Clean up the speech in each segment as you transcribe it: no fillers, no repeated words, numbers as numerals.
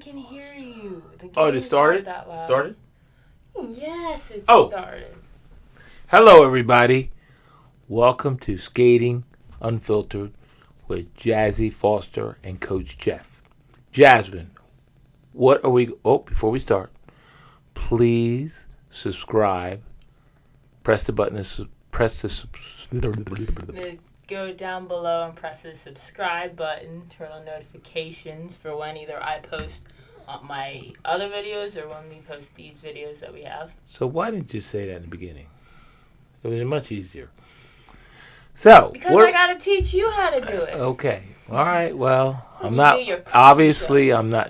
can hear you. It started? That loud. Started? Yes, it started. Hello, everybody. Welcome to Skating Unfiltered with Jazzy Foster and Coach Jeff. Jasmine, what are we... Oh, before we start, please subscribe. Press the button. Go down below and press the subscribe button. Turn on notifications for when either I post my other videos or when we post these videos that we have. So why didn't you say that in the beginning? It would be much easier. So because I got to teach you how to do it. Okay. All right. Well, I'm not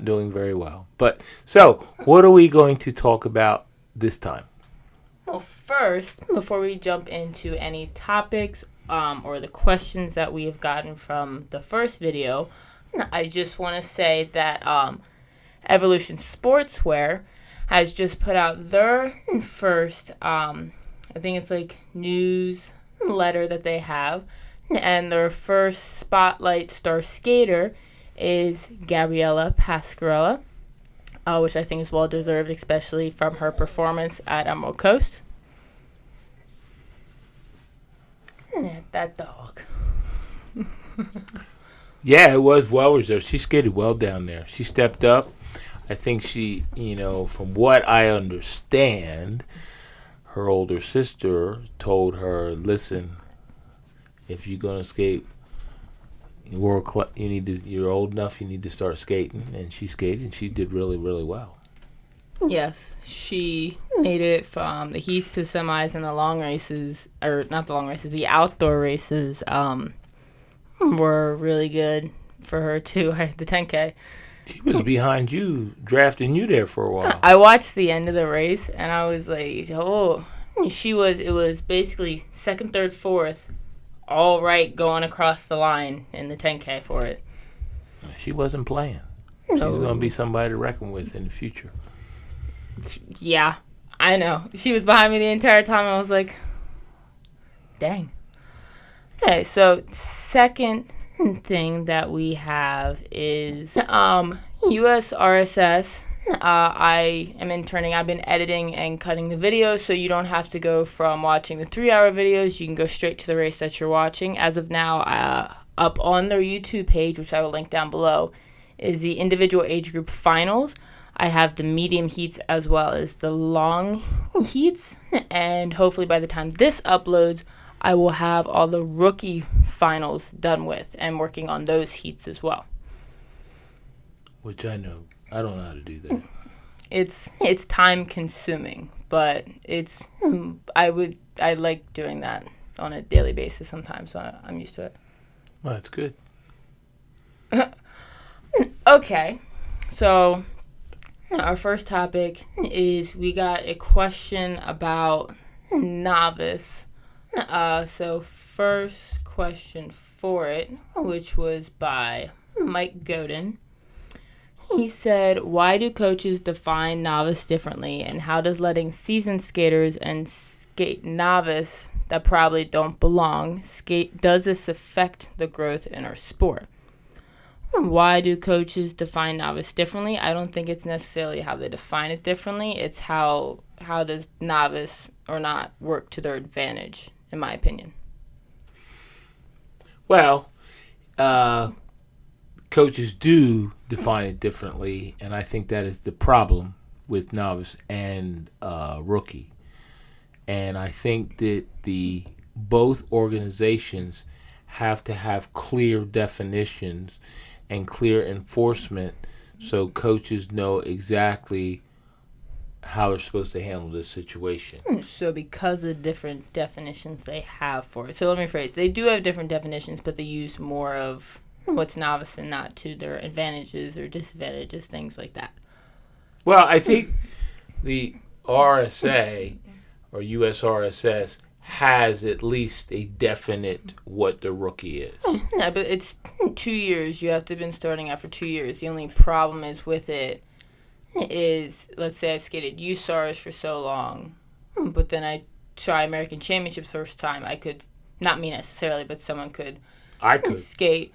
doing very well. But so, what are we going to talk about this time? Well, first, before we jump into any topics or the questions that we have gotten from the first video, I just want to say that Evolution Sportswear has just put out their first, I think it's like newsletter that they have, and their first Spotlight Star Skater is Gabriella Pasquarella, which I think is well deserved, especially from her performance at Emerald Coast. That dog. Yeah, it was well reserved. She skated well down there. She stepped up. I think she, from what I understand, her older sister told her, "Listen, if you're gonna skate world class, you're old enough. You need to start skating." And she skated, and she did really, really well. Yes, she made it from the heats to semis and the long races, or not the long races, the outdoor races were really good for her too. The 10K. She was behind you, drafting you there for a while. I watched the end of the race and I was like, oh, it was basically second, third, fourth, all right going across the line in the 10K for it. She wasn't playing. She's going to be somebody to reckon with in the future. Yeah, I know. She was behind me the entire time. I was like, dang. Okay, so second thing that we have is USRSS. I am interning. I've been editing and cutting the videos, so you don't have to go from watching the 3-hour videos. You can go straight to the race that you're watching. As of now, up on their YouTube page, which I will link down below, is the individual age group finals. I have the medium heats as well as the long heats, and hopefully by the time this uploads, I will have all the rookie finals done with and working on those heats as well. Which I don't know how to do that. It's time consuming, but I like doing that on a daily basis sometimes, so I'm used to it. Well, that's good. Okay, so our first topic is we got a question about Novice. So first question for it, which was by Mike Godin. He said, why do coaches define novice differently, and how does letting seasoned skaters and skate novice that probably don't belong skate, does this affect the growth in our sport? Why do coaches define novice differently? I don't think it's necessarily how they define it differently. It's how does novice or not work to their advantage, in my opinion. Well, coaches do define it differently, and I think that is the problem with novice and rookie. And I think that both organizations have to have clear definitions and clear enforcement so coaches know exactly how they're supposed to handle this situation. So because of the different definitions they have for it. So let me rephrase. They do have different definitions, but they use more of what's novice and not to their advantages or disadvantages, things like that. Well, I think the RSA or USRSS has at least a definite what the rookie is. Yeah, but it's 2 years. You have to have been starting out for 2 years. The only problem is with it is, let's say I've skated USARs for so long, but then I try American Championships first time. I could, not me necessarily, but someone could I could skate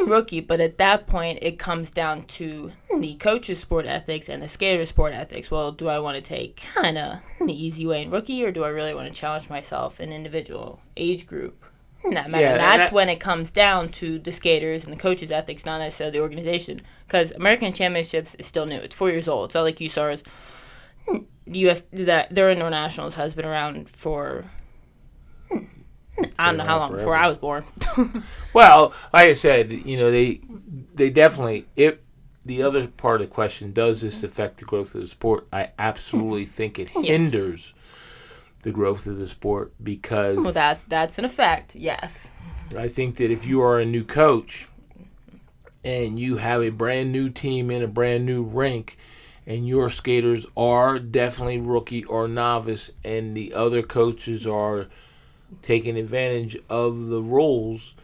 rookie, but at that point it comes down to the coach's sport ethics and the skater's sport ethics. Well, do I want to take kind of the easy way in rookie, or do I really want to challenge myself in individual age group? That matter. And that's when it comes down to the skaters and the coach's ethics, not necessarily the organization. Because American Championships is still new. It's 4 years old. It's not like USAR's. US, that their internationals has been around for I don't know how long, before I was born. Well, like I said, they definitely, if the other part of the question, does this affect the growth of the sport? I absolutely think it hinders the growth of the sport, because that's an effect. Yes, I think that if you are a new coach and you have a brand new team in a brand new rink, and your skaters are definitely rookie or novice, and the other coaches are taking advantage of the rules,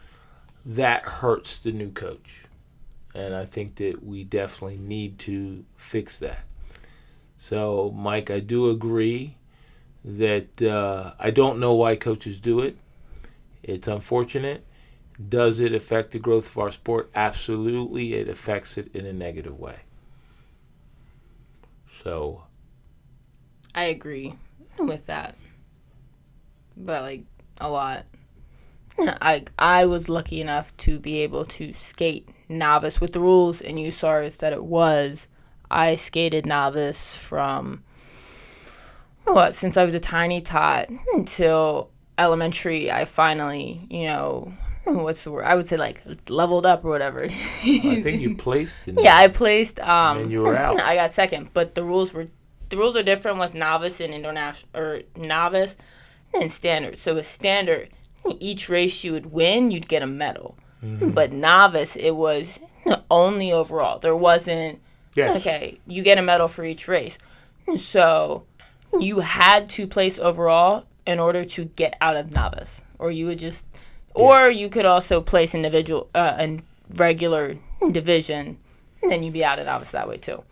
that hurts the new coach. And I think that we definitely need to fix that. So, Mike, I do agree that I don't know why coaches do it. It's unfortunate. Does it affect the growth of our sport? Absolutely, it affects it in a negative way. So, I agree with that, but like a lot. I was lucky enough to be able to skate novice with the rules in USARS that it was. I skated novice from since I was a tiny tot until elementary. I finally, what's the word? I would say like leveled up or whatever. I think you placed in I placed. And you were out. I got second, but the rules are different with novice and international, or novice and standard. So with standard, each race you would win, you'd get a medal. Mm-hmm. But novice, it was only overall. There wasn't okay, you get a medal for each race. So you had to place overall in order to get out of novice, or you would just. Or you could also place individual and regular division, and then you'd be out of novice that way too.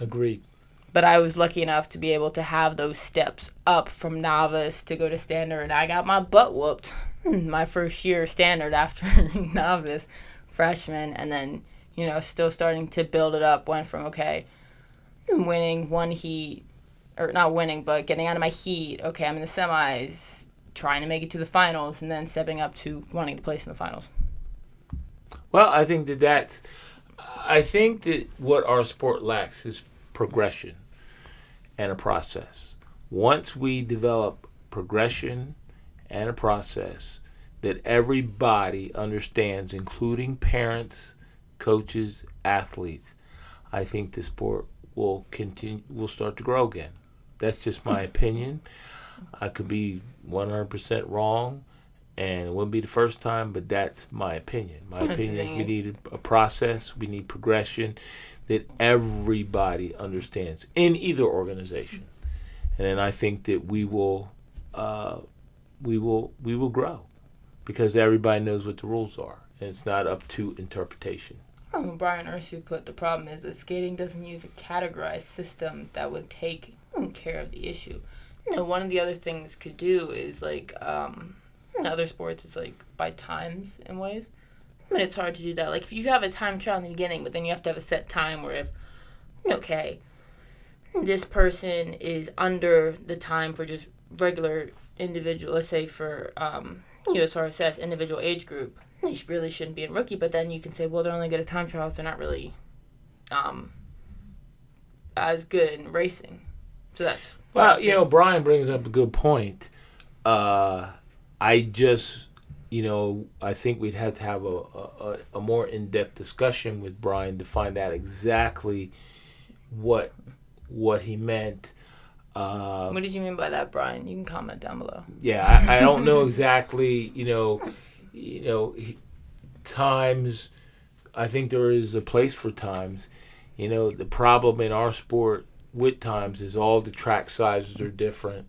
Agreed. But I was lucky enough to be able to have those steps up from novice to go to standard, and I got my butt whooped my first year standard after novice freshman, and then still starting to build it up. Went from winning one heat, or not winning, but getting out of my heat. Okay, I'm in the semis. Trying to make it to the finals, and then stepping up to wanting to place in the finals. Well, I think that what our sport lacks is progression and a process. Once we develop progression and a process that everybody understands, including parents, coaches, athletes, I think the sport will start to grow again. That's just my opinion. I could be 100% wrong, and it wouldn't be the first time, but that's my opinion. My opinion is we need a process, we need progression that everybody understands in either organization. And then I think that we will grow, because everybody knows what the rules are, and it's not up to interpretation. Brian Ursu put, the problem is that skating doesn't use a categorized system that would take care of the issue. One of the other things could do is like in other sports, it's like by times in ways, but it's hard to do that. Like if you have a time trial in the beginning, but then you have to have a set time where if this person is under the time for just regular individual, let's say for USRSS individual age group, they really shouldn't be in rookie. But then you can say, well, they're only good at time trials, they're not really as good in racing. So that's Brian brings up a good point. I think we'd have to have a more in-depth discussion with Brian to find out exactly what he meant. What did you mean by that, Brian? You can comment down below. Yeah, I don't know exactly. Times. I think there is a place for times. The problem in our sport with times is all the track sizes are different.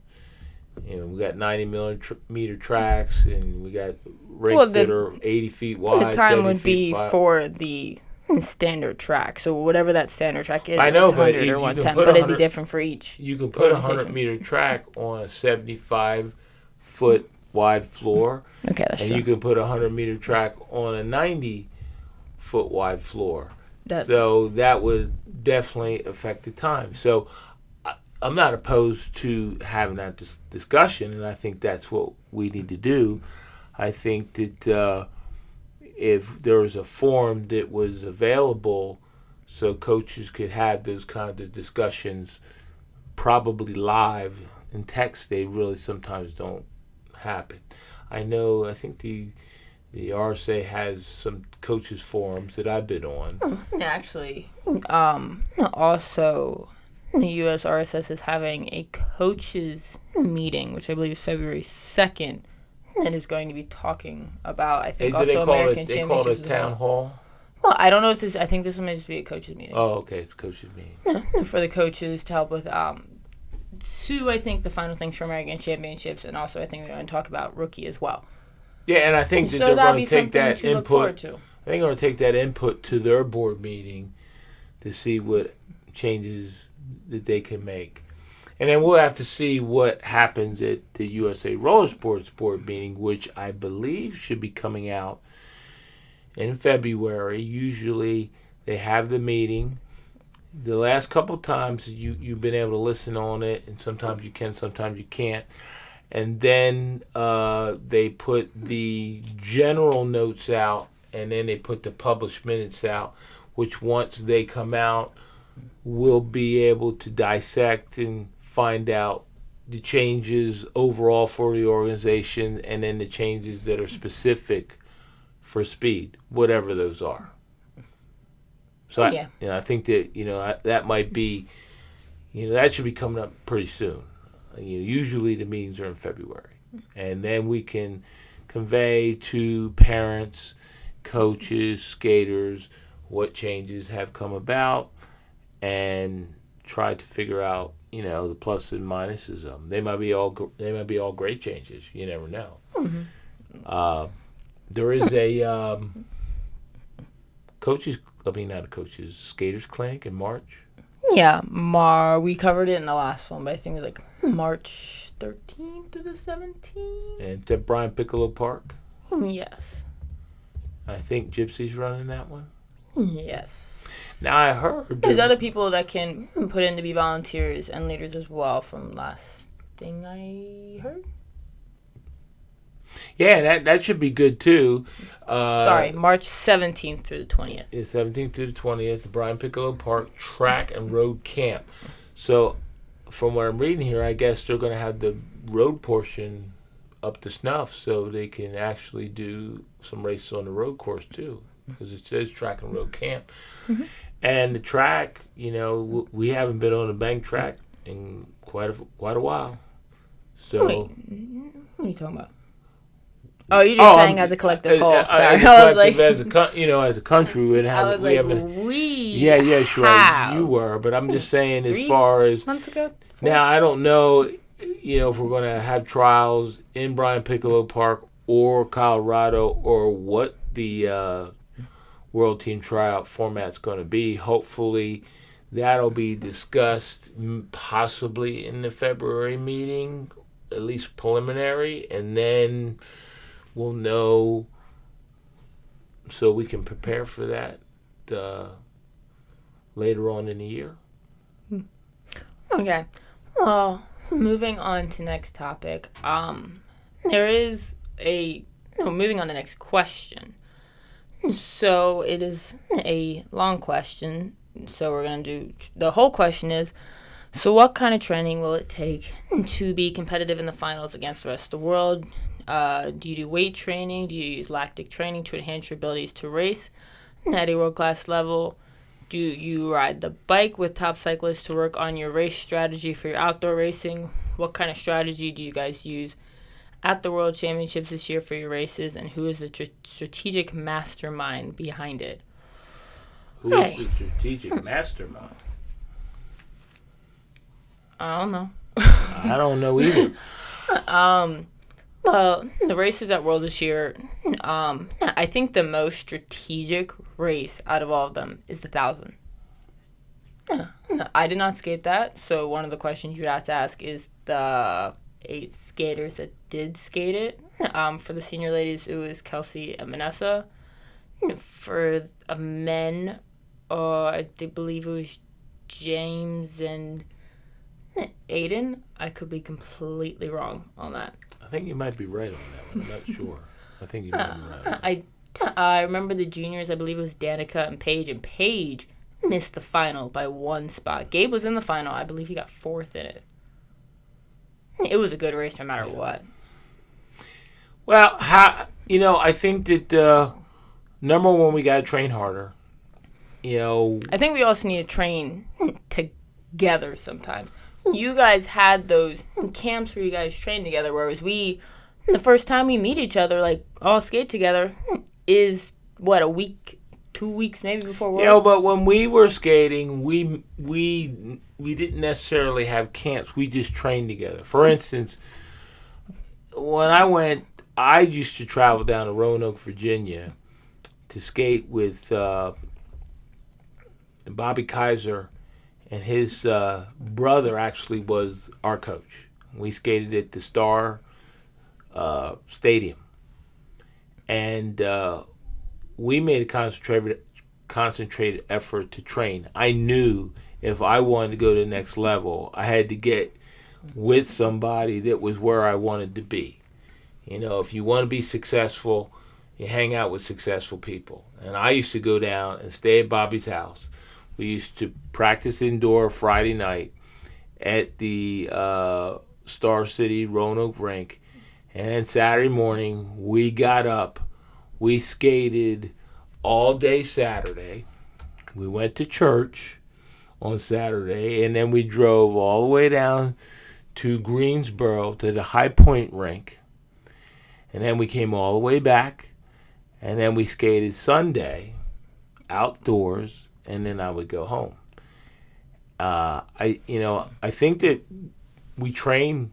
We got 90 millimeter tracks, and we got rinks that are 80 feet wide. The time would be for the standard track. So whatever that standard track is, I know, it's 100 or 110, but it'd be different for each. You can put a 100-meter track on a 75-foot wide floor. Okay, that's true. And you can put a 100-meter track on a 90 foot wide floor. So that would definitely affect the time. So I'm not opposed to having that discussion, and I think that's what we need to do. I think that if there was a forum that was available so coaches could have those kinds of discussions probably live in text, they really sometimes don't happen. I think the RSA has some coaches forums that I've been on. Actually, also the U.S. RSS is having a coaches meeting, which I believe is February 2nd, and is going to be talking about, I think, also American Championships. They call it a town hall? Well, I don't know if I think this one may just be a coaches meeting. Oh, okay, it's a coaches meeting. For the coaches to help with I think the final things for American Championships, and also I think they're going to talk about rookie as well. Yeah, and I think that they're going to take that input. I think they're going to take that input to their board meeting to see what changes that they can make. And then we'll have to see what happens at the USA Roller Sports Board meeting, which I believe should be coming out in February. Usually they have the meeting. The last couple of times you've been able to listen on it, and sometimes you can, sometimes you can't. And then they put the general notes out, and then they put the published minutes out, which once they come out, we'll be able to dissect and find out the changes overall for the organization, and then the changes that are specific for speed, whatever those are. So I think that that might be, that should be coming up pretty soon. Usually the meetings are in February, and then we can convey to parents, coaches, skaters what changes have come about, and try to figure out the pluses and minuses of them. They might be all great changes. You never know. Mm-hmm. There is a skaters clinic in March. Yeah, we covered it in the last one, but I think it was like March 13th to the 17th. And at Brian Piccolo Park? Yes. I think Gypsy's running that one? Yes. Now I heard there's other people that can put in to be volunteers and leaders as well from last thing I heard. Yeah, that should be good too. March 17th through the 20th. Yeah, 17th through the 20th, Brian Piccolo Park Track and Road Camp. So, from what I'm reading here, I guess they're going to have the road portion up to snuff so they can actually do some races on the road course too, because it says Track and Road Camp. Mm-hmm. And the track, we haven't been on a bank track in quite a while. So, wait, what are you talking about? Oh, you're just saying as a collective whole. Sorry, as a country, we haven't. Yeah, sure, you were, but I'm just saying, as far as 3 months ago. 4? Now, I don't know, if we're going to have trials in Brian Piccolo Park or Colorado, or what the World Team Tryout format's going to be. Hopefully, that'll be discussed possibly in the February meeting, at least preliminary, and then we'll know so we can prepare for that later on in the year. Okay. Well, moving on to next topic. There is moving on to the next question. So it is a long question. So we're going to do, the whole question is, so what kind of training will it take to be competitive in the finals against the rest of the world? Do you do weight training? Do you use lactic training to enhance your abilities to race at a world-class level? Do you ride the bike with top cyclists to work on your race strategy for your outdoor racing? What kind of strategy do you guys use at the World Championships this year for your races? And who is the strategic mastermind behind it? Who is the strategic mastermind? I don't know. I don't know either. Well, the races at World this year, I think the most strategic race out of all of them is the 1,000. I did not skate that, so one of the questions you'd have to ask is the 8 skaters that did skate it. For the senior ladies, it was Kelsey and Vanessa. for a men, I believe it was James and Aiden. I could be completely wrong on that. I think you might be right on that one. I'm not sure. I think you might be right. I remember the juniors. I believe it was Danica and Paige missed the final by one spot. Gabe was in the final. I believe he got fourth in it. It was a good race no matter what. Well, I think that number one, we got to train harder. I think we also need to train together sometimes. You guys had those camps where you guys trained together, whereas the first time we meet each other, like all skate together, is what, a week, 2 weeks maybe before Worlds? But when we were skating, we didn't necessarily have camps. We just trained together. For instance, when I used to travel down to Roanoke, Virginia, to skate with Bobby Kaiser, and his brother actually was our coach. We skated at the Star Stadium, and we made a concentrated effort to train. I knew if I wanted to go to the next level, I had to get with somebody that was where I wanted to be. If you want to be successful, you hang out with successful people. And I used to go down and stay at Bobby's house. We used to practice indoor Friday night at the Star City Roanoke rink. And then Saturday morning, we got up. We skated all day Saturday. We went to church on Saturday. And then we drove all the way down to Greensboro to the High Point rink. And then we came all the way back. And then we skated Sunday outdoors. And then I would go home. I think that we train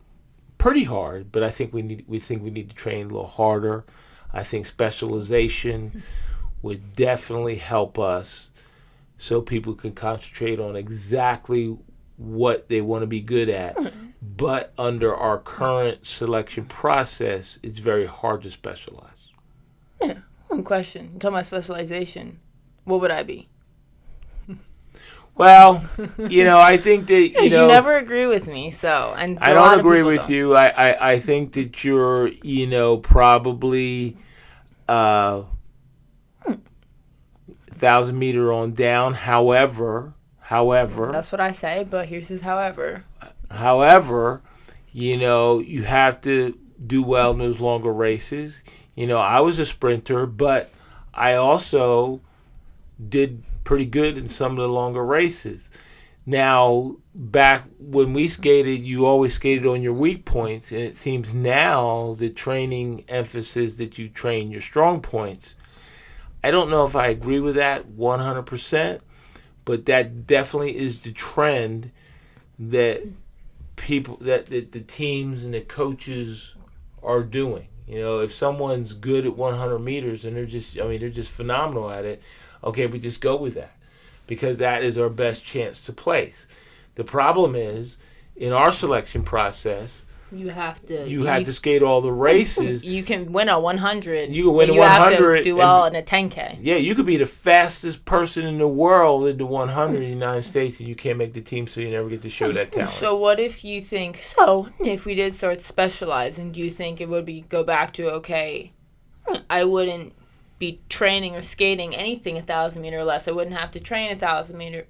pretty hard, but I think we need to train a little harder. I think specialization would definitely help us, so people can concentrate on exactly what they want to be good at. But under our current selection process, it's very hard to specialize. Yeah. One question. You talking about specialization. What would I be? Well, I think that, you never agree with me, so. And I don't agree with you. I think that you're, probably 1,000 meter on down. However. That's what I say, but here's his however. However, you have to do well in those longer races. I was a sprinter, but I also did pretty good in some of the longer races. Now, back when we skated, you always skated on your weak points, and it seems now the training emphasis that you train your strong points. I don't know if I agree with that 100%, but that definitely is the trend that the teams and the coaches are doing. If someone's good at 100 meters and they're just phenomenal at it, okay, we just go with that because that is our best chance to place. The problem is, in our selection process, you have to skate all the races. You can win a 100. You can win a 100. You have to do well in a 10K. Yeah, you could be the fastest person in the world in the 100 in the United States, and you can't make the team, so you never get to show that talent. So what if you think, if we did start specializing, do you think it would go back to, okay, I wouldn't be training or skating anything 1,000 meter or less. I wouldn't have to train 1,000 meter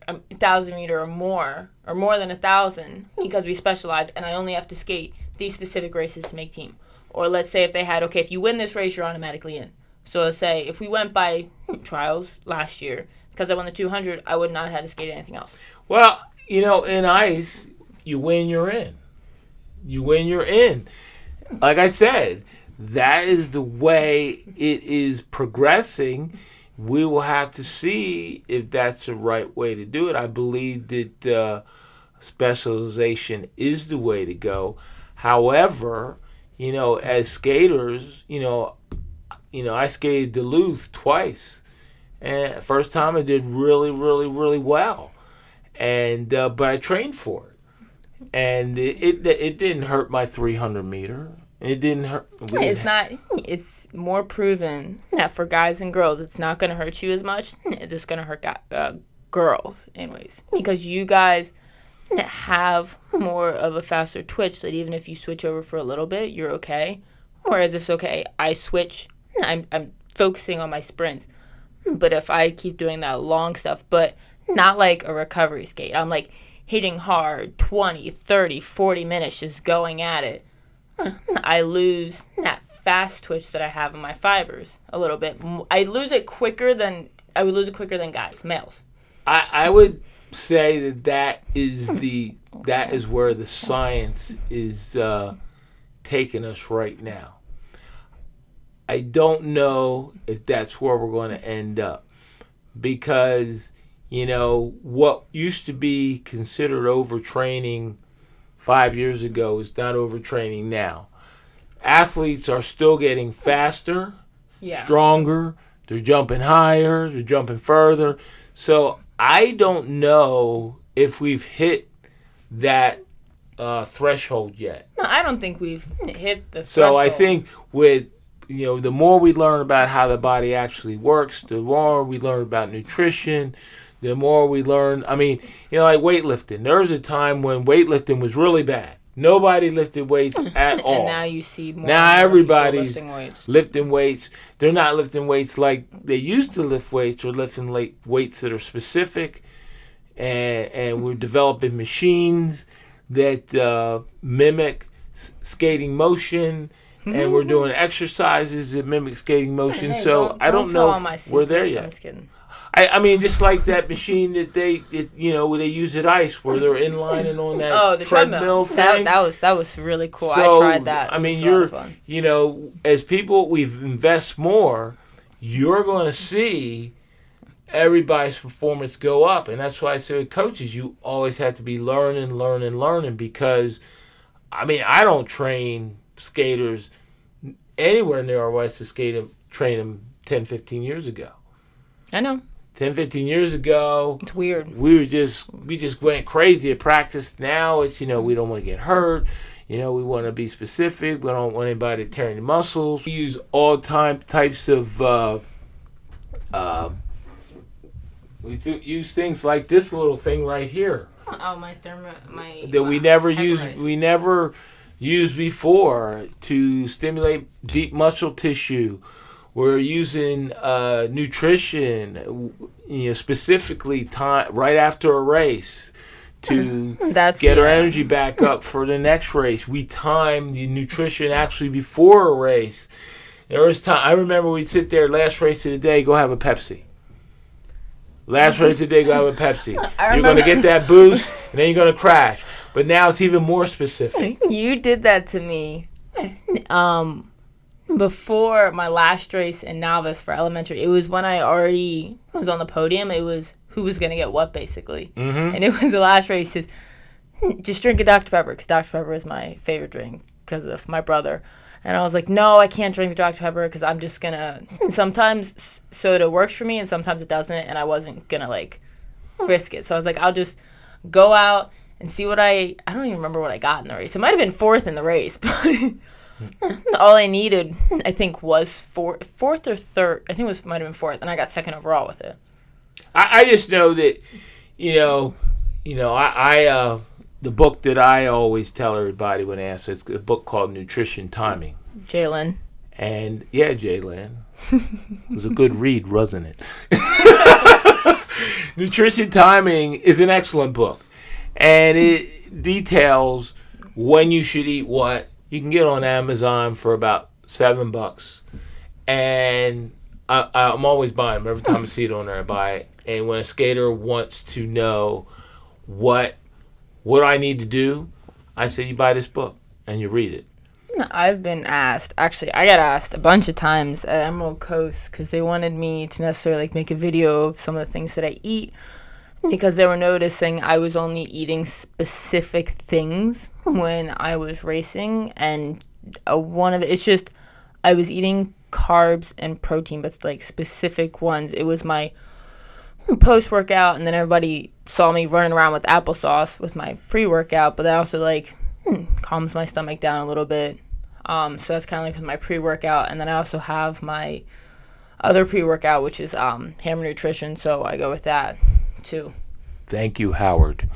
or more than 1,000 because we specialize, and I only have to skate these specific races to make team. Or let's say if they had, okay, if you win this race, you're automatically in. So let's say if we went by trials last year, because I won the 200, I would not have had to skate anything else. Well, in ice, you win, you're in. You win, you're in. Like I said, that is the way it is progressing. We will have to see if that's the right way to do it. I believe that specialization is the way to go. However, as skaters, I skated Duluth twice, and first time I did really, really, really well, and but I trained for it, and it didn't hurt my 300 meter. It didn't hurt. It's not. It's more proven that for guys and girls, it's not going to hurt you as much. It's just going to hurt girls, anyways, because you guys have more of a faster twitch. That even if you switch over for a little bit, you're okay. Whereas it's okay, I switch. I'm focusing on my sprints, but if I keep doing that long stuff, but not like a recovery skate, I'm like hitting hard 20, 30, 40 minutes just going at it. I lose that fast twitch that I have in my fibers a little bit. I would lose it quicker than guys, males. I would say that is where the science is taking us right now. I don't know if that's where we're going to end up, because what used to be considered overtraining 5 years ago is not overtraining now. Athletes are still getting faster, stronger, they're jumping higher, they're jumping further. So I don't know if we've hit that threshold yet. No, I don't think we've hit the threshold. So I think with the more we learn about how the body actually works, the more we learn about nutrition, the more we learn. I mean, like weightlifting. There was a time when weightlifting was really bad. Nobody lifted weights at all. And now you see more. Now everybody's lifting weights. They're not lifting weights like they used to lift weights. They're lifting weights that are specific, and we're developing machines that mimic skating motion. And we're doing exercises that mimic skating motion. Hey, so I don't know if we're there yet. I'm just kidding. I mean, just like that machine that they use at ice, where they're in line and on that the treadmill thing. That was really cool. So, I tried that. I mean, as people, we've invest more, you're going to see everybody's performance go up. And that's why I say with coaches, you always have to be learning, because, I mean, I don't train skaters anywhere near our ways to train them 10, 15 years ago. I know. 10, 15 years ago, it's weird. We just went crazy at practice. Now it's, we don't want to get hurt. We want to be specific. We don't want anybody to tear any muscles. We use all types of use things like this little thing right here. Oh, my that we never used. We never used before to stimulate deep muscle tissue. We're using nutrition, specifically time right after a race to get our energy back up for the next race. We time the nutrition actually before a race. There was time. I remember we'd sit there, last race of the day, go have a Pepsi. Last race of the day, go have a Pepsi. You're going to get that boost, and then you're going to crash. But now it's even more specific. You did that to me before my last race in Novice for elementary. It was when I already was on the podium. It was who was going to get what, basically. Mm-hmm. And it was the last race. Just drink a Dr. Pepper, because Dr. Pepper is my favorite drink because of my brother. And I was like, no, I can't drink the Dr. Pepper because I'm just going to... Sometimes soda works for me and sometimes it doesn't, and I wasn't going to, risk it. So I was like, I'll just go out and see what I don't even remember what I got in the race. It might have been fourth in the race, but all I needed, I think, was fourth or third. I think it might have been fourth, and I got second overall with it. I just know that, the book that I always tell everybody when asked, it's a book called Nutrition Timing. Jalen. And, yeah, Jalen. It was a good read, wasn't it? Nutrition Timing is an excellent book. And it details when you should eat what. You can get it on Amazon for about $7. And I'm always buying them. Every time I see it on there, I buy it. And when a skater wants to know what I need to do, I say you buy this book and you read it. I've been asked, actually, I got asked a bunch of times at Emerald Coast because they wanted me to necessarily make a video of some of the things that I eat, because they were noticing I was only eating specific things when I was racing, and one of it, it's just I was eating carbs and protein, but specific ones. It was my post-workout, and then everybody saw me running around with applesauce with my pre-workout, but that also calms my stomach down a little bit. So that's kind of like my pre-workout. And then I also have my other pre-workout, which is Hammer Nutrition. So I go with that too. Thank you, Howard.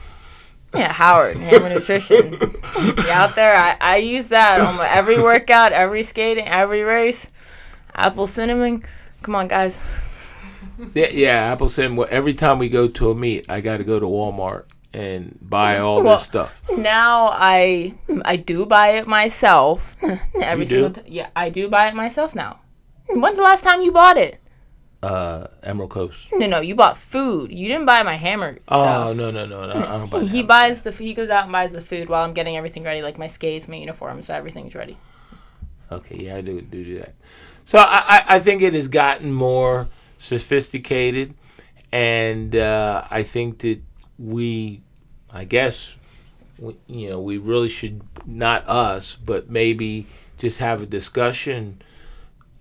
Yeah, Howard, Hammer Nutrition. You out there? I use that on every workout, every skating, every race. Apple cinnamon. Come on, guys. Yeah, apple cinnamon. Every time we go to a meet, I got to go to Walmart and buy all this stuff. Now I do buy it myself. Every single time. Yeah, I do buy it myself now. When's the last time you bought it? Emerald Coast. No, you bought food. You didn't buy my hammer stuff. Oh, no. I don't buy He buys he goes out and buys the food while I'm getting everything ready, like my skates, my uniform, so everything's ready. Okay, yeah, I do that. So I think it has gotten more sophisticated, and I think that we really should, not us, but maybe just have a discussion,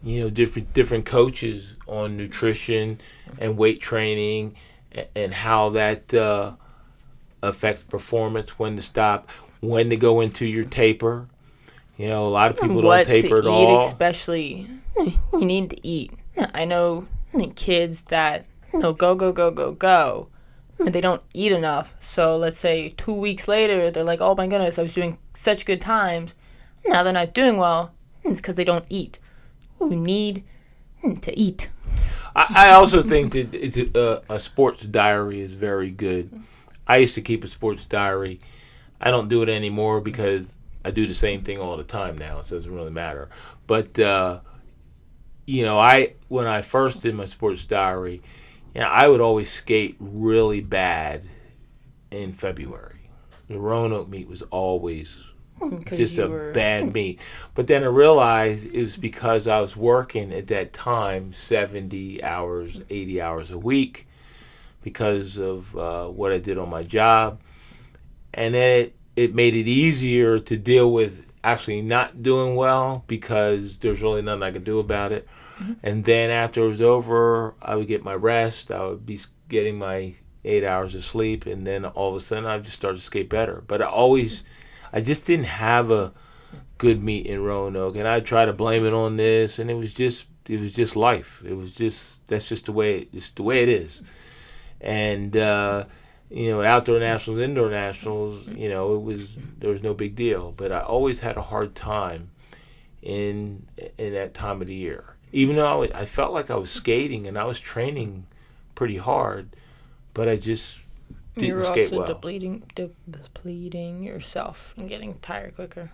different coaches on nutrition and weight training and how that affects performance, when to stop, when to go into your taper. A lot of people don't taper at all. What to eat, especially, you need to eat. I know kids that go, and they don't eat enough. So let's say 2 weeks later, they're like, oh my goodness, I was doing such good times. Now they're not doing well. It's because they don't eat. You need to eat. I also think that a sports diary is very good. I used to keep a sports diary. I don't do it anymore because I do the same thing all the time now, so it doesn't really matter. But when I first did my sports diary, I would always skate really bad in February. The Roanoke meet was always just a bad meet. But then I realized it was because I was working at that time 70 hours, 80 hours a week because of what I did on my job. And then it made it easier to deal with actually not doing well because there's really nothing I could do about it. Mm-hmm. And then after it was over, I would get my rest. I would be getting my 8 hours of sleep, and then all of a sudden I just started to skate better. But I just didn't have a good meet in Roanoke, and I tried to blame it on this, and it was just life. That's just the way it is. And outdoor nationals, indoor nationals, there was no big deal. But I always had a hard time in that time of the year. Even though I felt like I was skating and I was training pretty hard, but I just didn't skate well. You're also depleting yourself and getting tired quicker.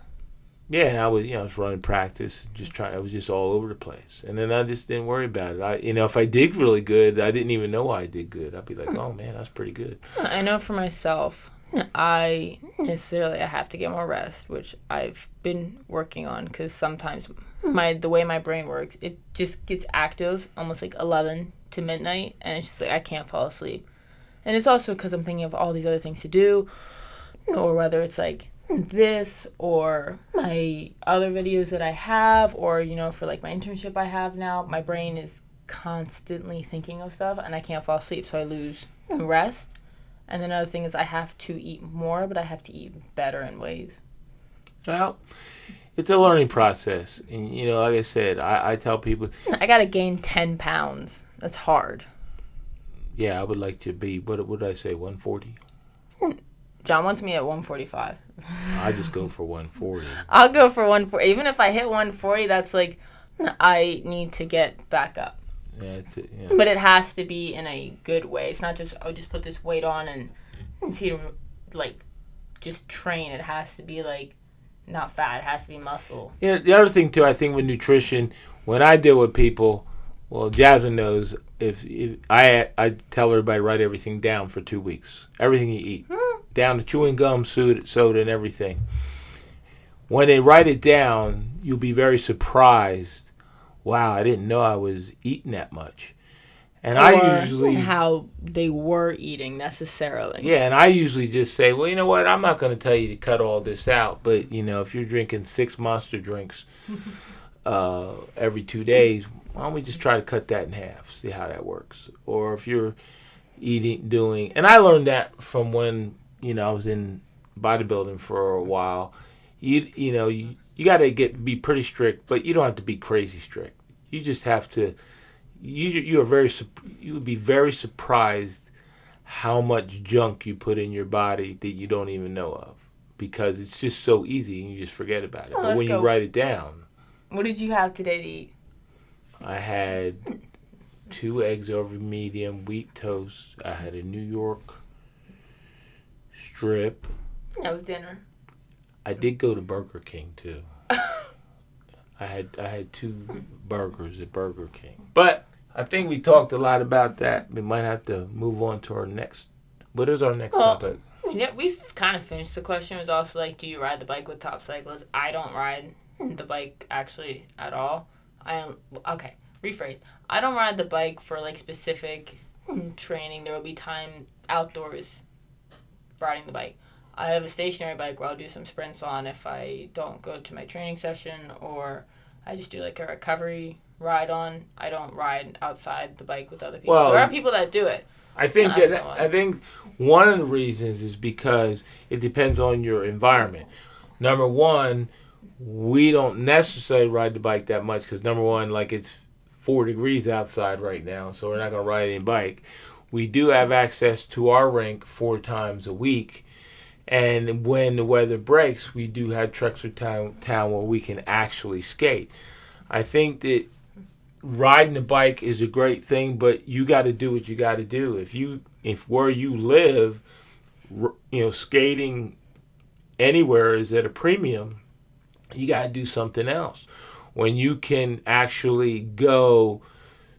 Yeah, and I was running practice, I was just all over the place. And then I just didn't worry about it. If I did really good, I didn't even know why I did good. I'd be like, oh man, that's pretty good. I know for myself, I have to get more rest, which I've been working on, because sometimes the way my brain works, it just gets active almost like 11 to midnight, and it's just like I can't fall asleep. And it's also because I'm thinking of all these other things to do, or whether it's like this or my other videos that I have, or for like my internship I have now, my brain is constantly thinking of stuff and I can't fall asleep, so I lose rest. And then another thing is I have to eat more, but I have to eat better in ways. Well, it's a learning process. And, like I said, I tell people, I got to gain 10 pounds. That's hard. Yeah, I would like to be, what did I say, 140? John wants me at 145. I just go for 140. I'll go for 140. Even if I hit 140, that's like, I need to get back up. Yeah, that's it. Yeah. But it has to be in a good way. It's not just, just put this weight on and see, like, just train. It has to be, like, not fat. It has to be muscle. Yeah, the other thing, too, I think with nutrition, when I deal with people, well, Jasmine knows, if I tell everybody to write everything down for 2 weeks. Everything you eat. Down to chewing gum, soda, and everything. When they write it down, you'll be very surprised. Wow, I didn't know I was eating that much. And I usually how they were eating necessarily. Yeah, and I usually just say, well, you know what? I'm not going to tell you to cut all this out, but if you're drinking 6 Monster drinks every 2 days, why don't we just try to cut that in half? See how that works. Or if you're and I learned that from when I was in bodybuilding for a while. You you got to be pretty strict, but you don't have to be crazy strict. You just have to. You would be very surprised how much junk you put in your body that you don't even know of, because it's just so easy and you just forget about it. Oh, but when you write it down. What did you have today to eat? I had 2 eggs over medium, wheat toast. I had a New York strip. That was dinner. I did go to Burger King too. I had 2 burgers at Burger King. But I think we talked a lot about that. We might have to move on to our next. What is our next topic? Yeah, we've kind of finished the question. It was also like, do you ride the bike with top cyclists? I don't ride the bike actually at all. Okay, rephrase. I don't ride the bike for like specific training. There will be time outdoors riding the bike. I have a stationary bike where I'll do some sprints on if I don't go to my training session, or I just do like a recovery ride on. I don't ride outside the bike with other people. Well, there are people that do it. I think one of the reasons is because it depends on your environment. Number one, we don't necessarily ride the bike that much because number one, like it's 4 degrees outside right now, so we're not going to ride any bike. We do have access to our rink 4 times a week. And when the weather breaks, we do have treks or town where we can actually skate. I think that riding a bike is a great thing, but you got to do what you got to do. If where you live, skating anywhere is at a premium, you got to do something else. When you can actually go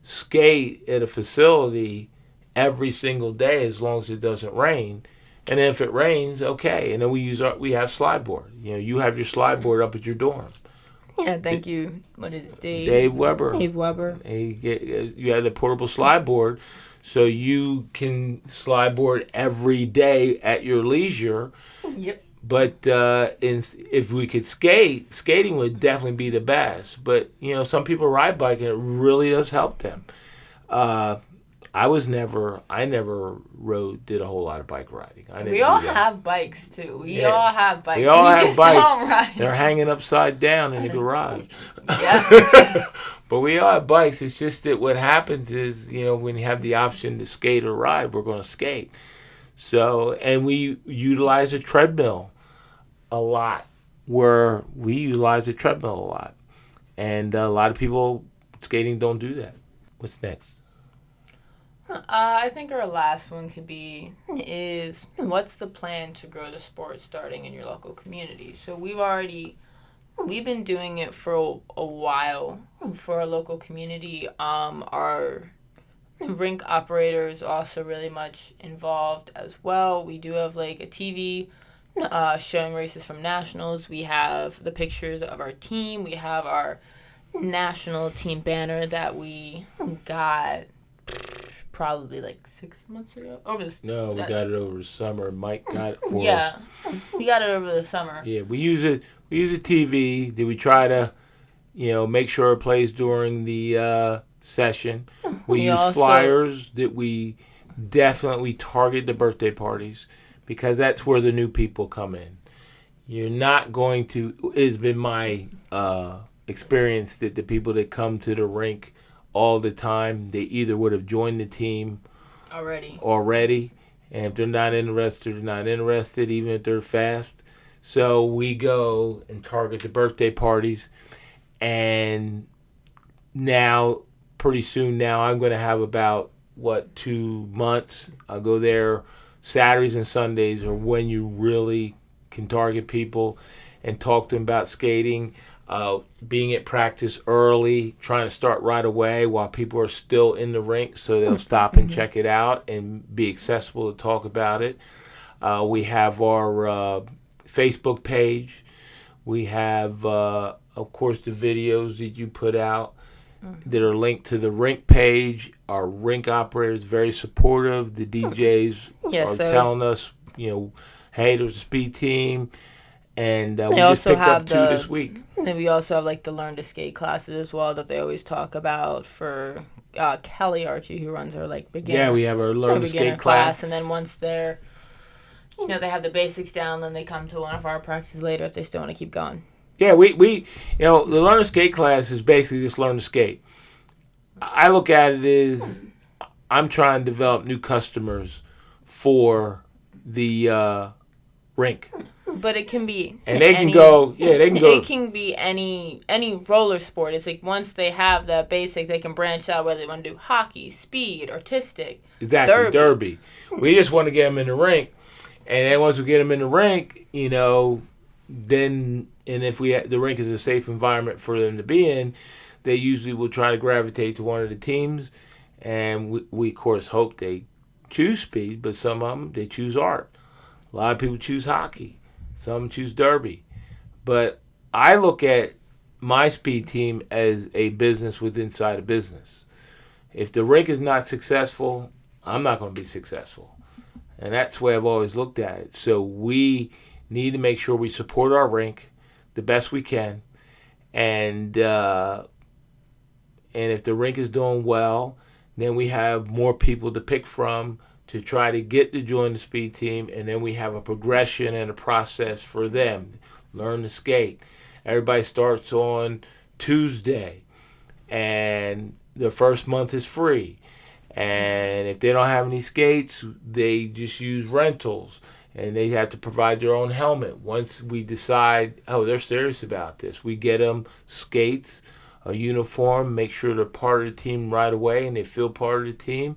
skate at a facility every single day as long as it doesn't rain. And if it rains, okay. And then we have slide board. You have your slide board up at your dorm. Yeah, thank you. What is it, Dave Weber? Dave Weber. You have the portable slide board, so you can slide board every day at your leisure. Yep. But if we could skating would definitely be the best. But some people ride bike and it really does help them. I never did a whole lot of bike riding. We all have bikes too. We all have bikes. We all have just bikes. Don't ride. They're hanging upside down in the garage. Yeah. But we all have bikes. It's just that what happens is, when you have the option to skate or ride, we're going to skate. So, and we utilize a treadmill a lot. And a lot of people skating don't do that. What's next? I think our last one could be what's the plan to grow the sport starting in your local community? So we've been doing it for a while for our local community. Our rink operator is also really much involved as well. We do have like a TV showing races from nationals. We have the pictures of our team. We have our national team banner that we got probably like 6 months ago. We got it over the summer. Mike got it for us. Yeah, we got it over the summer. Yeah, we use a TV. Did we try to, make sure it plays during the session? We use flyers that we definitely target the birthday parties because that's where the new people come in. You're not going to. It's been my experience that the people that come to the rink all the time, they either would have joined the team already, and if they're not interested, they're not interested, even if they're fast. So we go and target the birthday parties, and now, pretty soon now, I'm going to have about, 2 months. I'll go there. Saturdays and Sundays are when you really can target people and talk to them about skating. Being at practice early, trying to start right away while people are still in the rink so they'll stop and check it out and be accessible to talk about it. We have our Facebook page. We have, of course, the videos that you put out that are linked to the rink page. Our rink operator is very supportive. The DJs are telling us, hey, there's a speed team. And we just picked up 2 this week. And we also have like the Learn to Skate classes as well that they always talk about for Kelly Archie, who runs our like beginner. Yeah, we have our Learn to Skate class. And then once they're, they have the basics down, then they come to one of our practices later if they still want to keep going. Yeah, we the learn to skate class is basically just learn to skate. I look at it as I'm trying to develop new customers for the rink. But it can be And they can go, they can go. It can be any roller sport. It's like once they have that basic, they can branch out whether they want to do hockey, speed, artistic, Exactly, derby. We just want to get them in the rink. And then once we get them in the rink, then, and if the rink is a safe environment for them to be in, they usually will try to gravitate to one of the teams. And we of course, hope they choose speed, but some of them, they choose art. A lot of people choose hockey. Some choose derby. But I look at my speed team as a business within inside a business. If the rink is not successful, I'm not going to be successful. And that's the way I've always looked at it. So we need to make sure we support our rink the best we can. And if the rink is doing well, then we have more people to pick from to try to get to join the speed team. And then we have a progression and a process for them. Learn to skate. Everybody starts on Tuesday. And the first month is free. And if they don't have any skates, they just use rentals. And they have to provide their own helmet. Once we decide, they're serious about this, we get them skates, a uniform, make sure they're part of the team right away and they feel part of the team.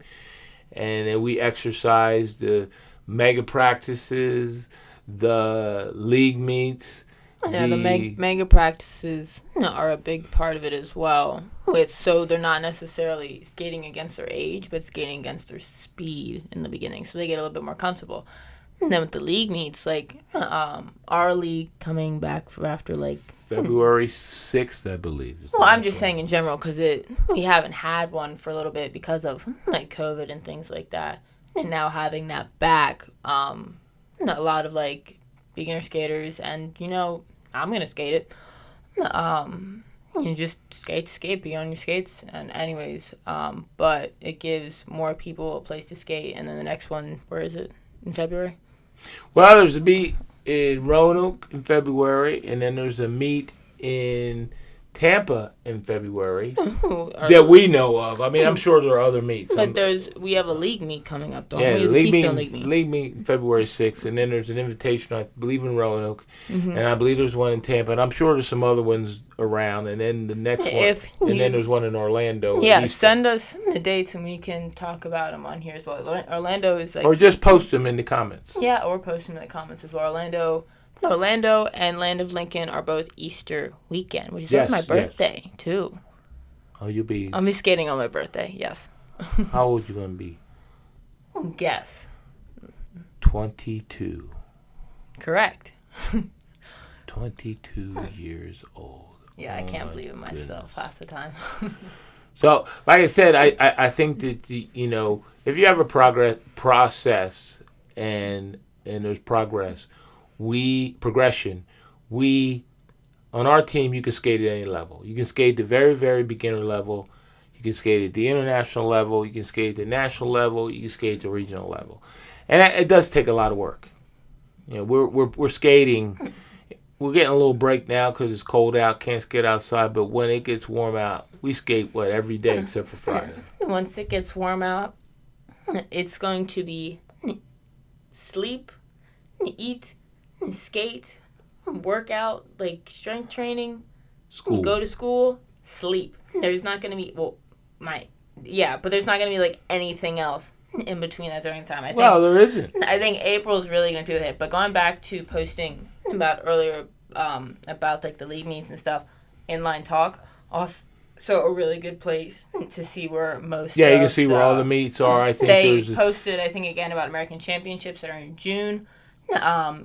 And then we exercise the mega practices, the league meets. Yeah, the mega practices are a big part of it as well. So they're not necessarily skating against their age, but skating against their speed in the beginning, so they get a little bit more comfortable. And then with the league meets, our league coming back after February 6th, I believe. Well, I'm just saying in general because we haven't had one for a little bit because of COVID and things like that. And now having that back, a lot of beginner skaters and I'm going to skate it. You just skate, be on your skates. And anyways, but it gives more people a place to skate. And then the next one, where is it? In February? Well, there's a meet in Roanoke in February. And then there's a meet in Tampa in February that we know of. I mean, I'm sure there are other meets. But we have a league meet coming up, don't we? League meet February 6th, and then there's an invitation, I believe, in Roanoke, and I believe there's one in Tampa, and I'm sure there's some other ones around, and then the next one, then there's one in Orlando. Yeah, send us the dates, and we can talk about them on here as well. Orlando is or just post them in the comments. Yeah, or post them in the comments as well. Orlando and Land of Lincoln are both Easter weekend, which is my birthday, too. Oh, I'll be skating on my birthday, yes. How old you going to be? Guess. 22. Correct. 22 years old. Yeah, I can't believe it myself half the time. So, like I said, I think that, if you have a process and there's progress, on our team, you can skate at any level. You can skate at the very, very beginner level. You can skate at the international level. You can skate at the national level. You can skate at the regional level. And it does take a lot of work. We're skating. We're getting a little break now because it's cold out. Can't skate outside. But when it gets warm out, we skate, every day except for Friday. Once it gets warm out, it's going to be sleep, eat, skate, work out, strength training, go to school, sleep. There's not going to be, but there's not going to be anything else in between that during time. There isn't. I think April's really going to be with it. But going back to posting about earlier, about the league meets and stuff, Inline Talk, also a really good place to see where most you can see where all the meets are. I think they posted, again, about American Championships that are in June. A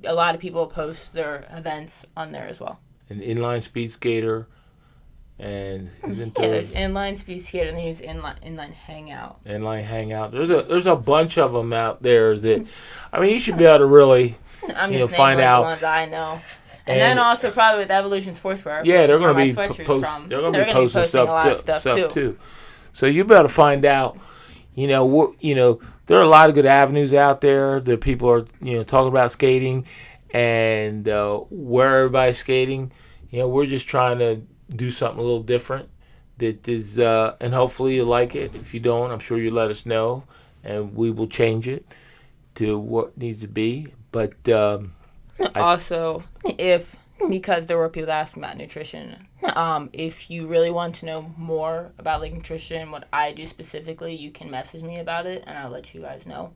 lot of people post their events on there as well. An inline speed skater, and there's inline speed skater, and there's inline hangout. Inline hangout. There's a bunch of them out there that, you should be able to really, find out. The ones I know. And then also probably with Evolution Sportswear. Yeah, they're going to be posting a lot of stuff too. So you better find out. There are a lot of good avenues out there that people are, talking about skating, and where everybody's skating. We're just trying to do something a little different. That is, and hopefully you like it. If you don't, I'm sure you let us know, and we will change it to what needs to be. But also, if because there were people that asked me about nutrition, if you really want to know more about like nutrition, what I do specifically, you can message me about it, and I'll let you guys know.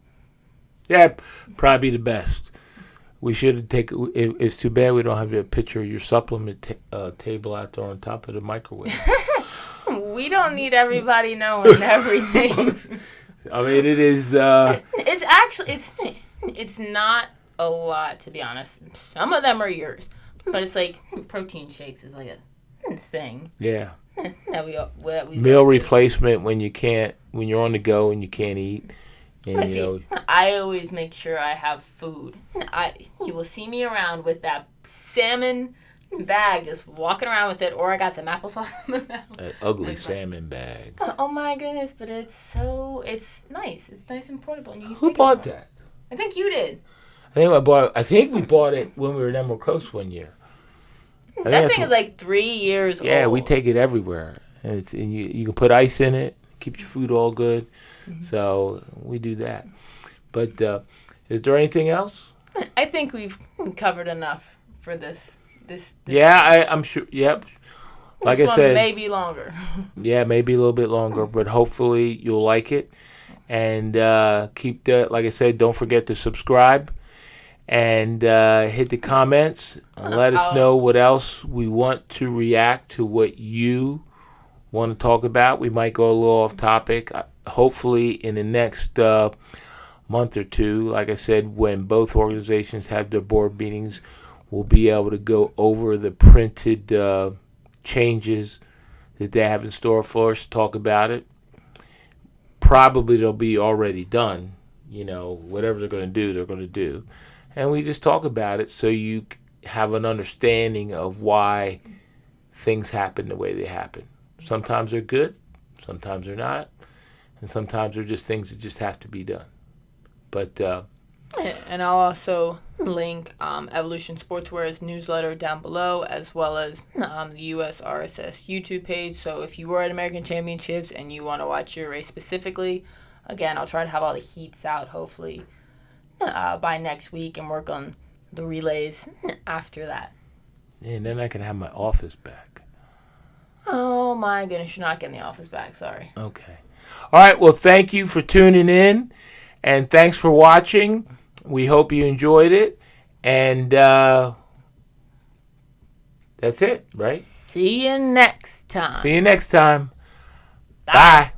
Yeah, probably the best. We should take. It's too bad we don't have a picture of your supplement table out there on top of the microwave. We don't need everybody knowing everything. I mean, it is. It's actually it's not a lot, to be honest. Some of them are yours, but it's like protein shakes is like a thing. Yeah. that we Meal replacement when you're on the go and you can't eat. And, I always make sure I have food. You will see me around with that salmon bag, just walking around with it, or I got some applesauce in my mouth. An ugly salmon bag. Oh my goodness, but it's nice. It's nice and portable. And Who bought that? I think you did. I think we bought it when we were in Emerald Coast one year. That thing is like 3 years old. Yeah, we take it everywhere. And you can put ice in it, keep your food all good. Mm-hmm. So we do that. But is there anything else? I think we've covered enough for this. Yeah, I'm sure. Yep. Like this I said, maybe longer. Yeah, maybe a little bit longer, but hopefully you'll like it. And like I said, don't forget to subscribe and hit the comments. And let us know what else we want to react to, what you want to talk about. We might go a little off topic. Hopefully in the next month or two, like I said, when both organizations have their board meetings, we'll be able to go over the printed changes that they have in store for us, talk about it. Probably they'll be already done. Whatever they're going to do. And we just talk about it so you have an understanding of why things happen the way they happen. Sometimes they're good, sometimes they're not, and sometimes they're just things that just have to be done. But and I'll also link Evolution Sportswear's newsletter down below, as well as the USRSS YouTube page. So if you were at American Championships and you want to watch your race specifically, again, I'll try to have all the heats out hopefully by next week and work on the relays after that. Yeah, and then I can have my office back. Oh my goodness, you're not getting the office back, sorry. Okay. All right, well, thank you for tuning in, and thanks for watching. We hope you enjoyed it, and that's it, right? See you next time. Bye.